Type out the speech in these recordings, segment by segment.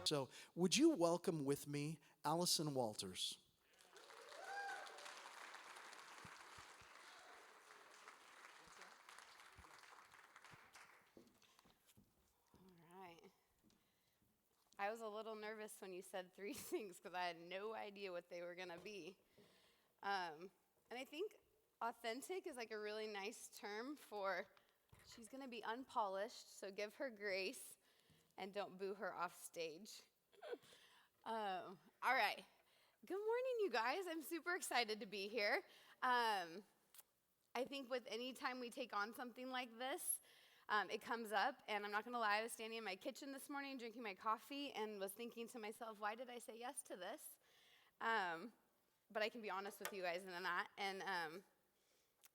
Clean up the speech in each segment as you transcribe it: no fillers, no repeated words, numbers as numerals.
So, would you welcome with me Allison Walters? All right. I was a little nervous when you said three things because I had no idea what they were going to be. And I think authentic is like a really nice term for she's going to be unpolished, so give her grace and don't boo her off stage. All right. Good morning, you guys. I'm super excited to be here. I think with any time we take on something like this, it comes up, and I'm not going to lie, I was standing in my kitchen this morning drinking my coffee and was thinking to myself, why did I say yes to this? But I can be honest with you guys in that, and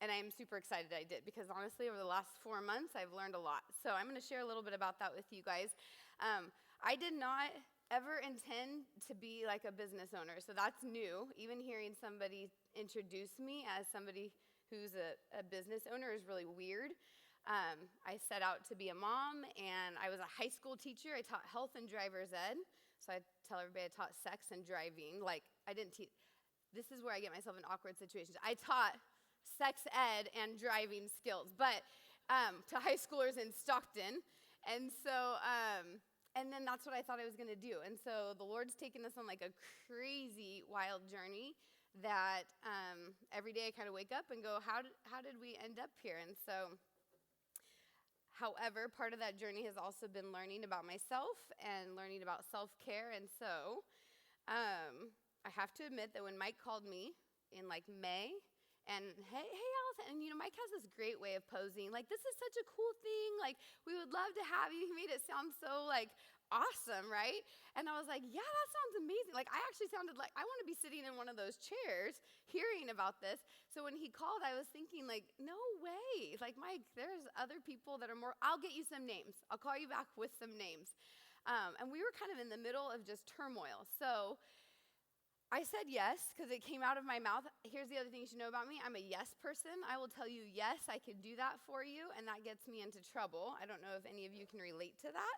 I'm super excited I did, because honestly, over the last 4 months, I've learned a lot. So I'm going to share a little bit about that with you guys. I did not ever intend to be like a business owner, so that's new. Even hearing somebody introduce me as somebody who's a business owner is really weird. I set out to be a mom, and I was a high school teacher. I taught health and driver's ed, so I tell everybody I taught sex and driving. Like, I didn't teach. This is where I get myself in awkward situations. I taught sex ed and driving skills, but to high schoolers in Stockton. And so, and then that's what I thought I was going to do. And so the Lord's taken us on like a crazy, wild journey that every day I kind of wake up and go, how did we end up here? And so, however, part of that journey has also been learning about myself and learning about self-care. And so I have to admit that when Mike called me in like May, and hey, Allison, and Mike has this great way of posing, like, this is such a cool thing, like, we would love to have you. He made it sound so, like, awesome, right? And I was like, yeah, that sounds amazing. Like, I actually sounded like I want to be sitting in one of those chairs hearing about this. So when he called, I was thinking, like, no way. Like, Mike, there's other people that are more, I'll get you some names. I'll call you back with some names. And we were kind of in the middle of just turmoil. So I said yes because it came out of my mouth. Here's the other thing you should know about me. I'm a yes person. I will tell you, yes, I could do that for you, and that gets me into trouble. I don't know if any of you can relate to that.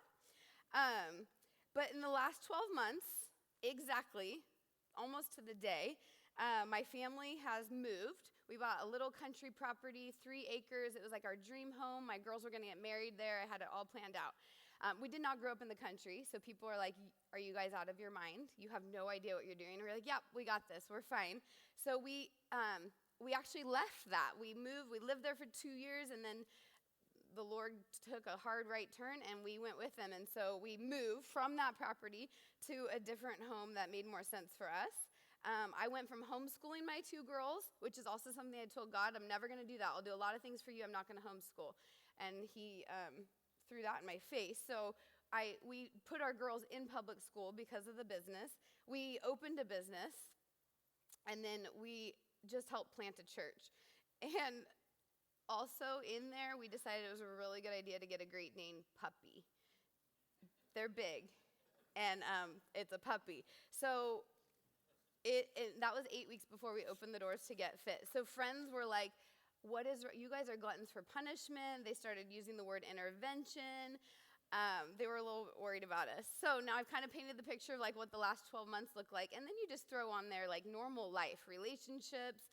But in the last 12 months, exactly, almost to the day, my family has moved. We bought a little country property, 3 acres. It was like our dream home. My girls were going to get married there. I had it all planned out. We did not grow up in the country, so people are like, are you guys out of your mind? You have no idea what you're doing. And we're like, yep, we got this. We're fine. So we actually left that. We moved. We lived there for 2 years, and then the Lord took a hard right turn, and we went with him. And so we moved from that property to a different home that made more sense for us. I went from homeschooling my 2 girls, which is also something I told God, I'm never going to do that. I'll do a lot of things for you. I'm not going to homeschool. And he threw that in my face. So we put our girls in public school because of the business. We opened a business, and then we just helped plant a church. And also in there, we decided it was a really good idea to get a Great Dane puppy. They're big, and it's a puppy. So that was 8 weeks before we opened the doors to Get Fit. So friends were like, you guys are gluttons for punishment. They started using the word intervention. They were a little worried about us. So now I've kind of painted the picture of like what the last 12 months look like. And then you just throw on there like normal life, relationships,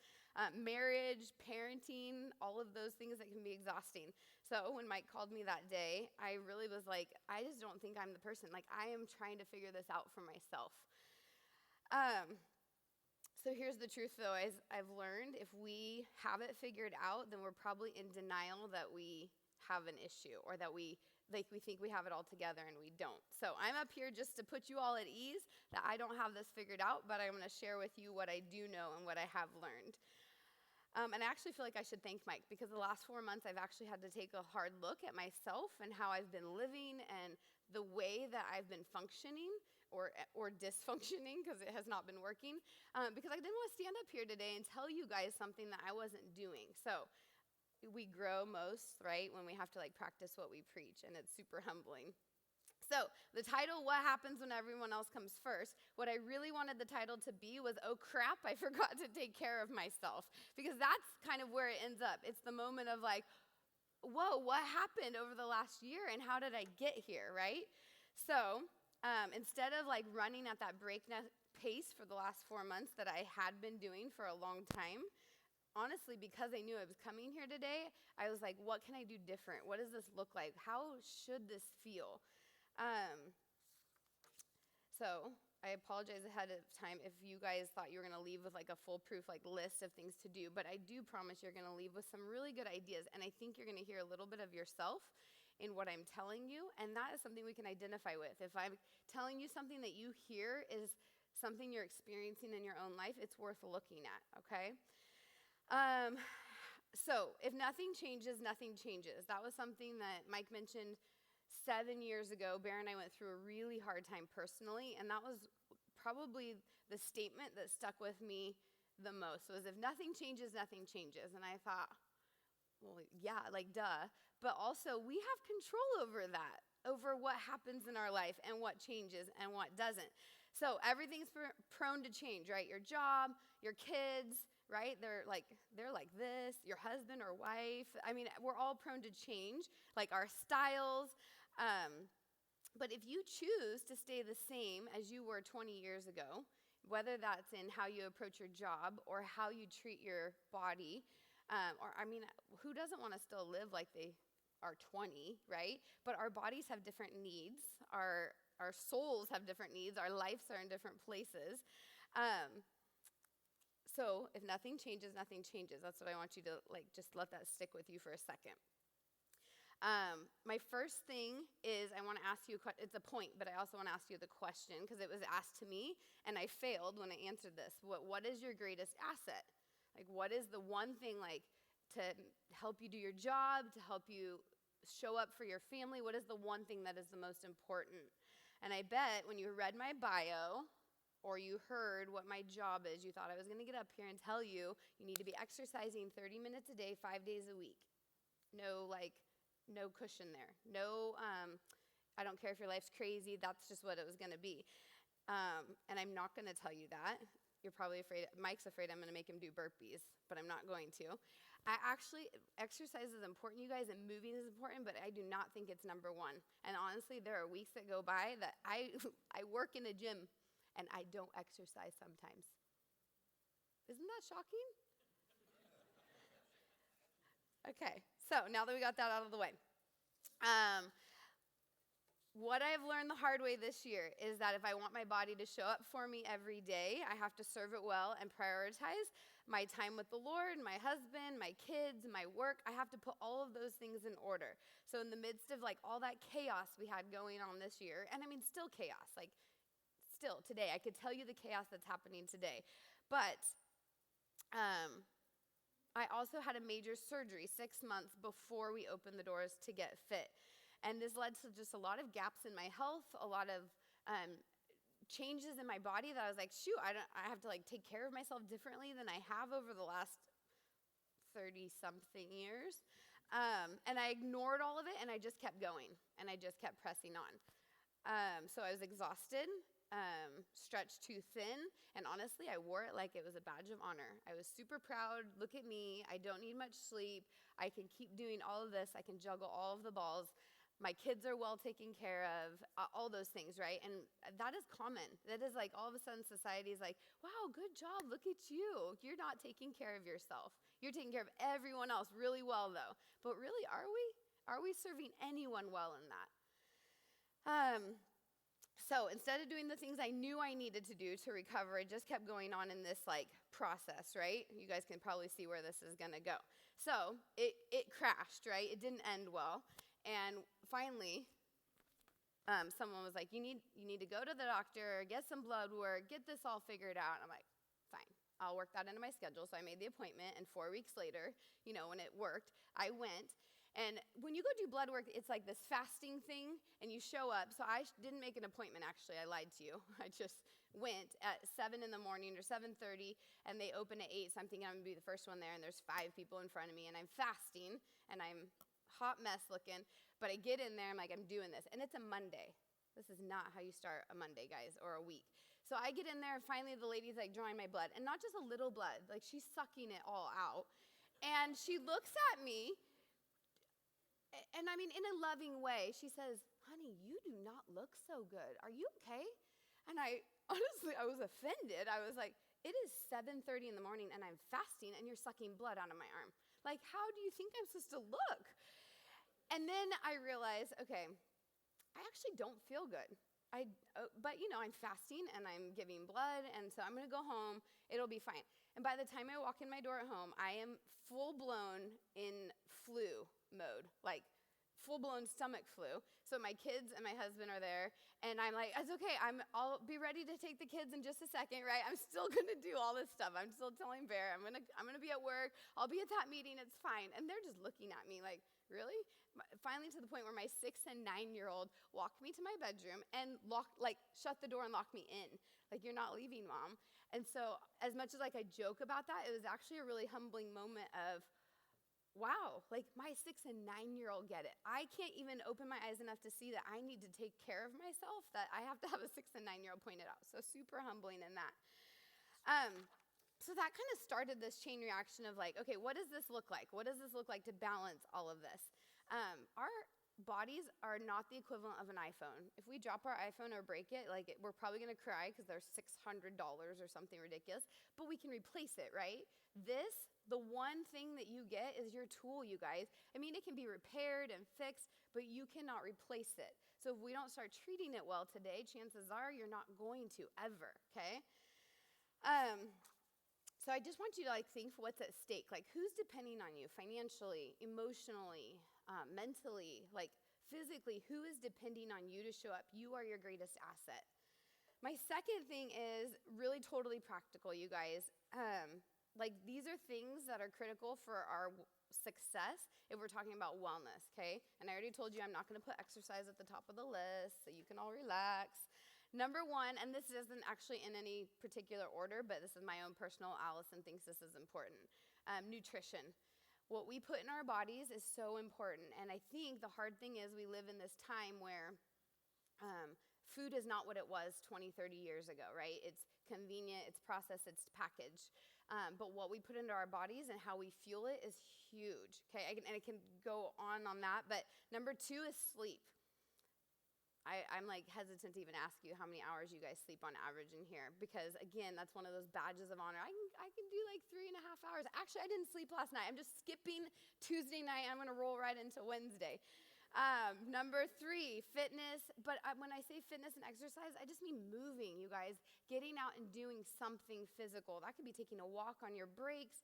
marriage, parenting, all of those things that can be exhausting. So when Mike called me that day, I really was like, I just don't think I'm the person. Like, I am trying to figure this out for myself. So here's the truth, though. As I've learned, if we have it figured out, then we're probably in denial that we have an issue, or that we think we have it all together and we don't. So I'm up here just to put you all at ease that I don't have this figured out, but I'm going to share with you what I do know and what I have learned. And I actually feel like I should thank Mike, because the last 4 months I've actually had to take a hard look at myself and how I've been living and the way that I've been functioning or dysfunctioning, because it has not been working, because I didn't want to stand up here today and tell you guys something that I wasn't doing. So we grow most, right, when we have to like practice what we preach, and it's super humbling. So the title, What Happens When Everyone Else Comes First, what I really wanted the title to be was, oh crap, I forgot to take care of myself. Because that's kind of where it ends up. It's the moment of like, whoa, what happened over the last year and how did I get here, right? So Instead of like running at that breakneck pace for the last 4 months that I had been doing for a long time, honestly, because I knew I was coming here today, I was like, what can I do different? What does this look like? How should this feel? So I apologize ahead of time if you guys thought you were going to leave with like a foolproof like list of things to do, but I do promise you're going to leave with some really good ideas, and I think you're going to hear a little bit of yourself in what I'm telling you, and that is something we can identify with. If I'm telling you something that you hear is something you're experiencing in your own life, it's worth looking at, okay? So if nothing changes, nothing changes. That was something that Mike mentioned 7 years ago. Bear and I went through a really hard time personally, and that was probably the statement that stuck with me the most. Was if nothing changes, nothing changes. And I thought, well, yeah, like duh. But also we have control over that, over what happens in our life and what changes and what doesn't. So everything's prone to change, right? Your job, your kids, right? They're like this, your husband or wife. I mean, we're all prone to change, like our styles. But if you choose to stay the same as you were 20 years ago, whether that's in how you approach your job or how you treat your body, who doesn't want to still live like they are 20, right? But our bodies have different needs. Our souls have different needs. Our lives are in different places. So if nothing changes, nothing changes. That's what I want you to just let that stick with you for a second. My first thing is I want to ask you, it's a point, but I also want to ask you the question because it was asked to me and I failed when I answered this. What is your greatest asset? Like, what is the one thing to help you do your job, to help you show up for your family? What is the one thing that is the most important? And I bet when you read my bio or you heard what my job is, you thought I was going to get up here and tell you need to be exercising 30 minutes a day, 5 days a week. No cushion there. No, I don't care if your life's crazy. That's just what it was going to be. And I'm not going to tell you that. You're probably afraid. Mike's afraid I'm going to make him do burpees, but I'm not going to. Exercise is important, you guys, and moving is important, but I do not think it's number one. And honestly, there are weeks that go by that I work in a gym and I don't exercise sometimes. Isn't that shocking? Okay, so now that we got that out of the way. What I've learned the hard way this year is that if I want my body to show up for me every day, I have to serve it well and prioritize my time with the Lord, my husband, my kids, my work. I have to put all of those things in order. So in the midst of all that chaos we had going on this year, and I mean still chaos, still today, I could tell you the chaos that's happening today. But I also had a major surgery 6 months before we opened the doors to get fit. And this led to just a lot of gaps in my health, a lot of changes in my body that I was like, shoot, I have to take care of myself differently than I have over the last 30-something years. And I ignored all of it, and I just kept going, and I just kept pressing on. So I was exhausted, stretched too thin, and honestly, I wore it like it was a badge of honor. I was super proud. Look at me. I don't need much sleep. I can keep doing all of this. I can juggle all of the balls. My kids are well taken care of, all those things, right? And that is common. That is all of a sudden society is like, wow, good job, look at you. You're not taking care of yourself. You're taking care of everyone else really well, though. But really, are we? Are we serving anyone well in that? So instead of doing the things I knew I needed to do to recover, I just kept going on in this process, right? You guys can probably see where this is going to go. So it crashed, right? It didn't end well. And finally, someone was like, you need to go to the doctor, get some blood work, get this all figured out. And I'm like, fine, I'll work that into my schedule. So I made the appointment, and 4 weeks later, when it worked, I went. And when you go do blood work, it's like this fasting thing, and you show up. So I didn't make an appointment, actually. I lied to you. I just went at 7 in the morning or 7:30, and they open at 8. So I'm thinking I'm going to be the first one there, and there's 5 people in front of me, and I'm fasting, and I'm hot mess looking, but I get in there, I'm like, I'm doing this, and it's a Monday. This is not how you start a Monday, guys, or a week. So I get in there, and finally the lady's drawing my blood, and not just a little blood, she's sucking it all out, and she looks at me, and I mean, in a loving way, she says, honey, you do not look so good. Are you okay? And I was offended. I was like, it is 7:30 in the morning and I'm fasting and you're sucking blood out of my arm. Like, how do you think I'm supposed to look? And then I realized, okay, I actually don't feel good. But I'm fasting and I'm giving blood, and so I'm going to go home. It'll be fine. And by the time I walk in my door at home, I am full-blown in flu mode, like full-blown stomach flu. So my kids and my husband are there, and I'm like, it's okay. I'll be ready to take the kids in just a second, right? I'm still going to do all this stuff. I'm still telling Bear, I'm going to be at work. I'll be at that meeting. It's fine. And they're just looking at me like, really? Finally, to the point where my 6 and 9-year-old walked me to my bedroom and shut the door and locked me in. Like, you're not leaving, Mom. And so as much as I joke about that, it was actually a really humbling moment of, wow, like my 6 and 9-year-old get it. I can't even open my eyes enough to see that I need to take care of myself, that I have to have a 6 and 9-year-old point it out. So super humbling in that. So that kind of started this chain reaction of like, okay, what does this look like? What does this look like to balance all of this? Our bodies are not the equivalent of an iPhone. If we drop our iPhone or break it, we're probably going to cry because they're $600 or something ridiculous, but we can replace it, right? The one thing that you get is your tool, you guys. I mean, it can be repaired and fixed, but you cannot replace it. So if we don't start treating it well today, chances are you're not going to ever, okay? So I just want you to think what's at stake. Like, who's depending on you financially, emotionally, mentally, physically? Who is depending on you to show up? You are your greatest asset. My second thing is really totally practical, you guys. These are things that are critical for our success if we're talking about wellness, okay? And I already told you I'm not going to put exercise at the top of the list, so you can all relax. Number one, and this isn't actually in any particular order, but this is my own personal, Allison thinks this is important, nutrition. What we put in our bodies is so important, and I think the hard thing is we live in this time where food is not what it was 20, 30 years ago, right? It's convenient, it's processed, it's packaged. But what we put into our bodies and how we fuel it is huge, okay? And it can go on that, but number two is sleep. I'm hesitant to even ask you how many hours you guys sleep on average in here because, again, that's one of those badges of honor. I can do 3.5 hours. Actually, I didn't sleep last night. I'm just skipping Tuesday night. I'm going to roll right into Wednesday. Number three, fitness. But when I say fitness and exercise, I just mean moving, you guys. Getting out and doing something physical. That could be taking a walk on your breaks,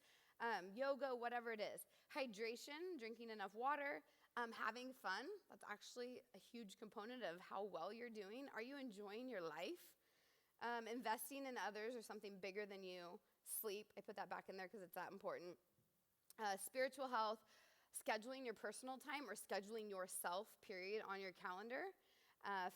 yoga, whatever it is. Hydration, drinking enough water. Having fun, that's actually a huge component of how well you're doing. Are you enjoying your life? Investing in others or something bigger than you. Sleep, I put that back in there because it's that important. Spiritual health, scheduling your personal time or scheduling yourself, period, on your calendar.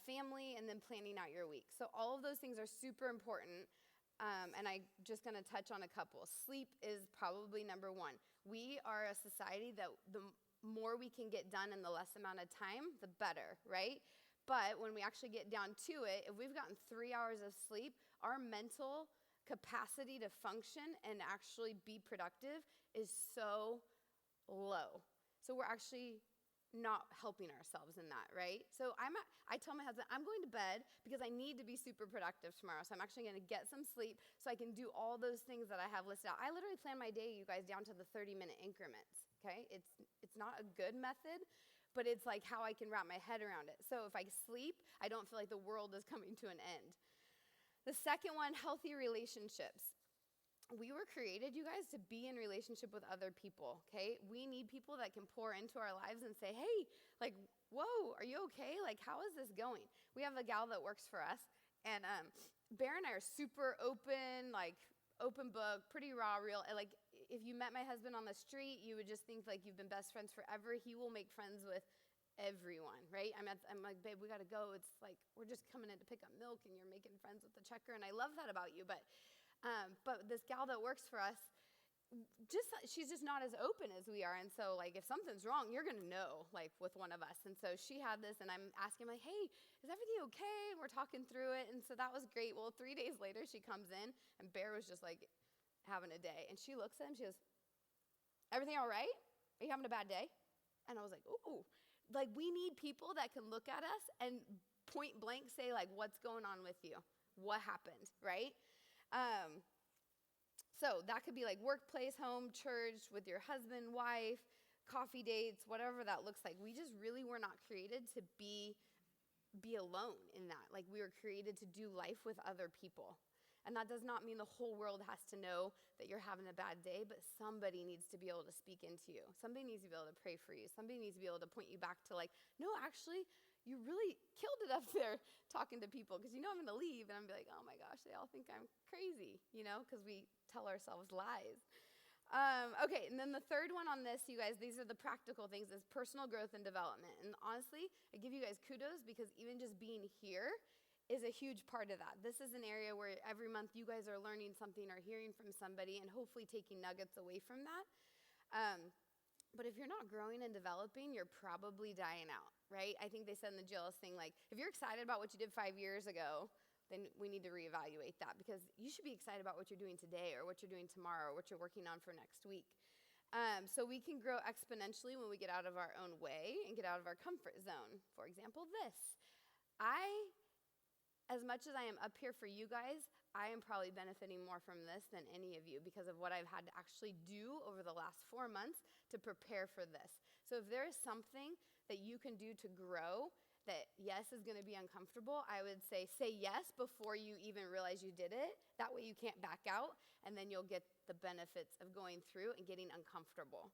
Family, and then planning out your week. So all of those things are super important. And I'm just going to touch on a couple. Sleep is probably number one. We are a society that the more we can get done in the less amount of time, the better, right? But when we actually get down to it, if we've gotten 3 hours of sleep, our mental capacity to function and actually be productive is so low. So we're actually not helping ourselves in that, right? So I tell my husband, I'm going to bed because I need to be super productive tomorrow. So I'm actually going to get some sleep so I can do all those things that I have listed out. I literally plan my day, you guys, down to the 30-minute increments, okay? It's not a good method, but it's how I can wrap my head around it. So if I sleep, I don't feel like the world is coming to an end. The second one, healthy relationships. We were created, you guys, to be in relationship with other people, okay? We need people that can pour into our lives and say, hey, whoa, are you okay? How is this going? We have a gal that works for us, and Bear and I are super open, open book, pretty raw, real. If you met my husband on the street, you would just think you've been best friends forever. He will make friends with everyone, right? I'm like, babe, we got to go. It's we're just coming in to pick up milk, and you're making friends with the checker, and I love that about you, But this gal that works for us, she's just not as open as we are. And so, if something's wrong, you're going to know, with one of us. And so she had this, and I'm asking, hey, is everything okay? And we're talking through it. And so that was great. Well, 3 days later, she comes in, and Bear was just, having a day. And she looks at him, she goes, everything all right? Are you having a bad day? And I was like, ooh. like, we need people that can look at us and point blank say, like, what's going on with you? What happened, right? So that could be like workplace, home, church, with your husband, wife, coffee dates, whatever that looks like. We just really were not created to be alone in that. Like, we were created to do life with other people. And that does not mean the whole world has to know that you're having a bad day, but somebody needs to be able to speak into you. Somebody needs to be able to pray for you. Somebody needs to be able to point you back to, like, no, actually, you really killed it up there talking to people, because I'm going to leave and I'm going to be like, oh my gosh, they all think I'm crazy, because we tell ourselves lies. Okay, and then the third one on this, you guys, these are the practical things, is personal growth and development. And honestly, I give you guys kudos, because even just being here is a huge part of that. This is an area where every month you guys are learning something or hearing from somebody and hopefully taking nuggets away from that. But if you're not growing and developing, you're probably dying out, right? I think they said in the jealous thing, like, if you're excited about what you did 5 years ago, then we need to reevaluate that, because you should be excited about what you're doing today or what you're doing tomorrow or what you're working on for next week. So we can grow exponentially when we get out of our own way and get out of our comfort zone. For example, this. As much as I am up here for you guys, I am probably benefiting more from this than any of you, because of what I've had to actually do over the last 4 months to prepare for this. So if there is something that you can do to grow that, yes, is going to be uncomfortable, I would say yes before you even realize you did it. That way you can't back out, and then you'll get the benefits of going through and getting uncomfortable.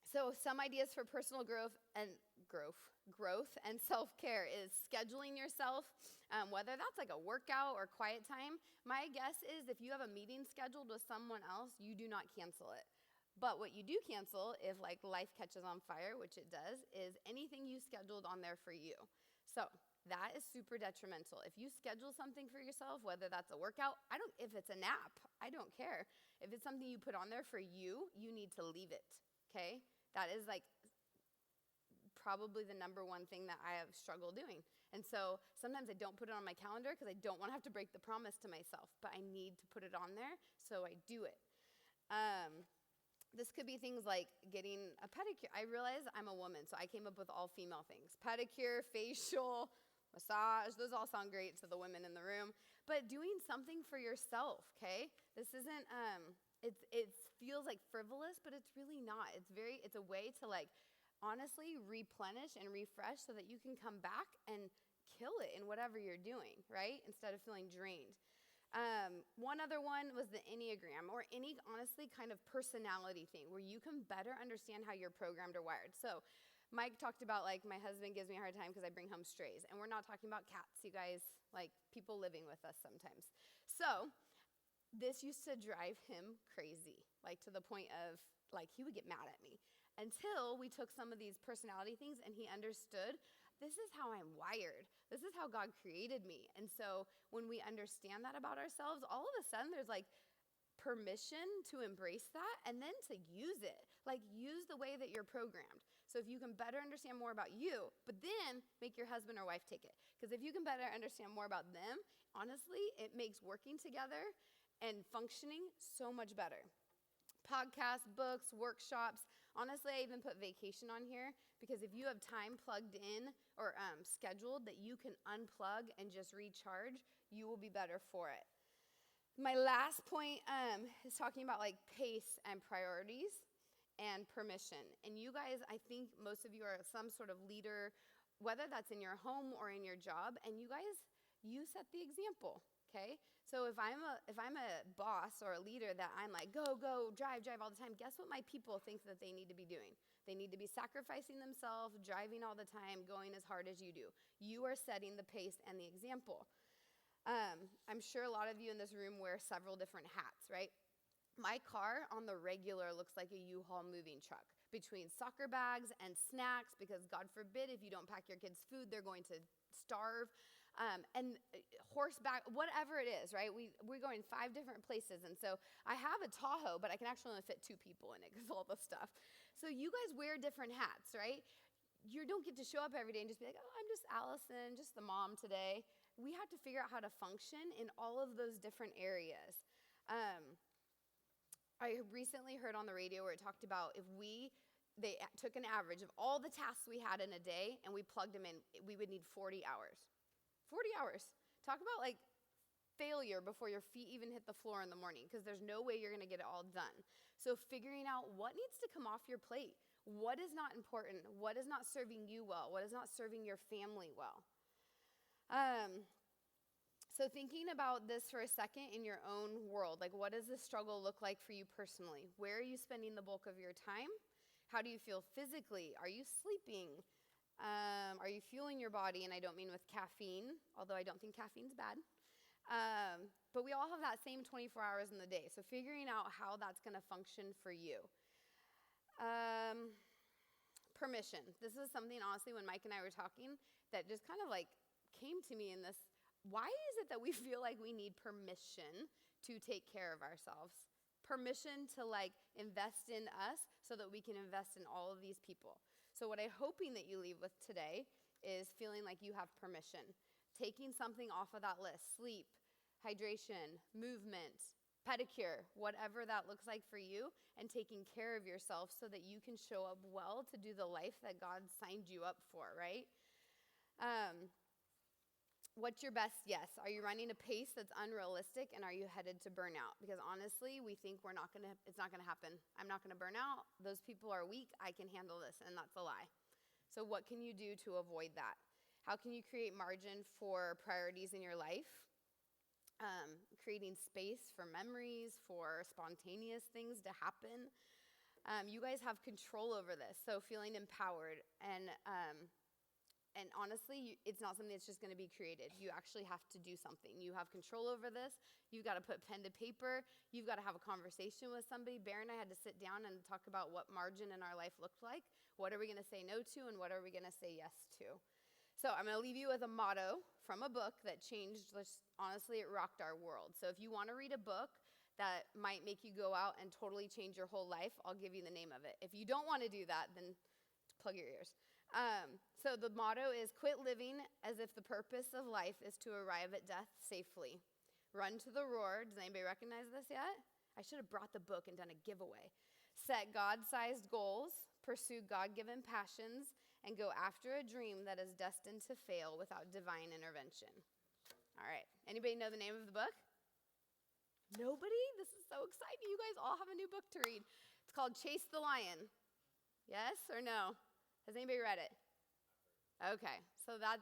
So some ideas for personal growth and self-care is scheduling yourself, whether that's like a workout or quiet time. My guess is if you have a meeting scheduled with someone else, you do not cancel it. But what you do cancel, if like life catches on fire, which it does, is anything you scheduled on there for you. So that is super detrimental. If you schedule something for yourself, whether that's a workout, if it's a nap, I don't care. If it's something you put on there for you, you need to leave it, okay? That is like probably the number one thing that I have struggled doing. And so sometimes I don't put it on my calendar because I don't want to have to break the promise to myself, but I need to put it on there, so I do it. This could be things like getting a pedicure. I realize I'm a woman, so I came up with all female things. Pedicure, facial, massage, those all sound great to the women in the room. But doing something for yourself, okay? This isn't, it feels like frivolous, but it's really not. It's a way to like honestly replenish and refresh so that you can come back and kill it in whatever you're doing, right? Instead of feeling drained. One other one was the Enneagram, or any honestly kind of personality thing where you can better understand how you're programmed or wired. So Mike talked about, like, my husband gives me a hard time because I bring home strays, and we're not talking about cats, you guys, like people living with us sometimes. So this used to drive him crazy, like to the point of like he would get mad at me, until we took some of these personality things and he understood, this is how I'm wired. This is how God created me. And so when we understand that about ourselves, all of a sudden there's like permission to embrace that and then to use it. Like, use the way that you're programmed. So if you can better understand more about you, but then make your husband or wife take it. Because if you can better understand more about them, honestly, it makes working together and functioning so much better. Podcasts, books, workshops. Honestly, I even put vacation on here, because if you have time plugged in or scheduled that you can unplug and just recharge, you will be better for it. My last point is talking about like pace and priorities and permission. And you guys, I think most of you are some sort of leader, whether that's in your home or in your job, and you guys, you set the example, okay? So if I'm a boss or a leader that I'm like, go, drive all the time, guess what my people think that they need to be doing? They need to be sacrificing themselves, driving all the time, going as hard as you do. You are setting the pace and the example. I'm sure a lot of you in this room wear several different hats, right? My car on the regular looks like a U-Haul moving truck, between soccer bags and snacks, because God forbid if you don't pack your kids' food, they're going to starve. And horseback, whatever it is, right? We're going 5 different places. And so I have a Tahoe, but I can actually only fit 2 people in it because of all the stuff. So you guys wear different hats, right? You don't get to show up every day and just be like, oh, I'm just Allison, just the mom today. We have to figure out how to function in all of those different areas. I recently heard on the radio where it talked about if we they took an average of all the tasks we had in a day and we plugged them in. We would need 40 hours. 40 hours. Talk about like failure before your feet even hit the floor in the morning, because there's no way you're going to get it all done. So figuring out what needs to come off your plate, what is not important, what is not serving you well, what is not serving your family well. So thinking about this for a second in your own world, like what does this struggle look like for you personally? Where are you spending the bulk of your time? How do you feel physically? Are you sleeping? Are you fueling your body? And I don't mean with caffeine, although I don't think caffeine's bad. But we all have that same 24 hours in the day. So figuring out how that's going to function for you. Permission. This is something, honestly, when Mike and I were talking, that just kind of like came to me in this. Why is it that we feel like we need permission to take care of ourselves? Permission to like invest in us so that we can invest in all of these people. So what I'm hoping that you leave with today is feeling like you have permission. Taking something off of that list, sleep, hydration, movement, pedicure, whatever that looks like for you, and taking care of yourself so that you can show up well to do the life that God signed you up for, right? What's your best yes? Are you running a pace that's unrealistic, and are you headed to burnout? Because honestly, we think it's not gonna happen. I'm not gonna burn out. Those people are weak. I can handle this, and that's a lie. So what can you do to avoid that? How can you create margin for priorities in your life? Creating space for memories, for spontaneous things to happen. You guys have control over this, so feeling empowered. And honestly, it's not something that's just going to be created. You actually have to do something. You have control over this. You've got to put pen to paper. You've got to have a conversation with somebody. Bear and I had to sit down and talk about what margin in our life looked like. What are we going to say no to, and what are we going to say yes to? So I'm going to leave you with a motto from a book that changed, honestly, it rocked our world. So if you want to read a book that might make you go out and totally change your whole life, I'll give you the name of it. If you don't want to do that, then plug your ears. So the motto is, quit living as if the purpose of life is to arrive at death safely. Run to the roar. Does anybody recognize this yet? I should have brought the book and done a giveaway. Set God-sized goals, pursue God-given passions, and go after a dream that is destined to fail without divine intervention. All right. Anybody know the name of the book? Nobody? This is so exciting. You guys all have a new book to read. It's called Chase the Lion. Yes or no? Has anybody read it? Okay, so that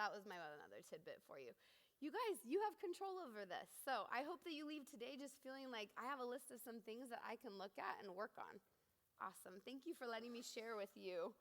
was my another tidbit for you. You guys, you have control over this. So I hope that you leave today just feeling like I have a list of some things that I can look at and work on. Awesome. Thank you for letting me share with you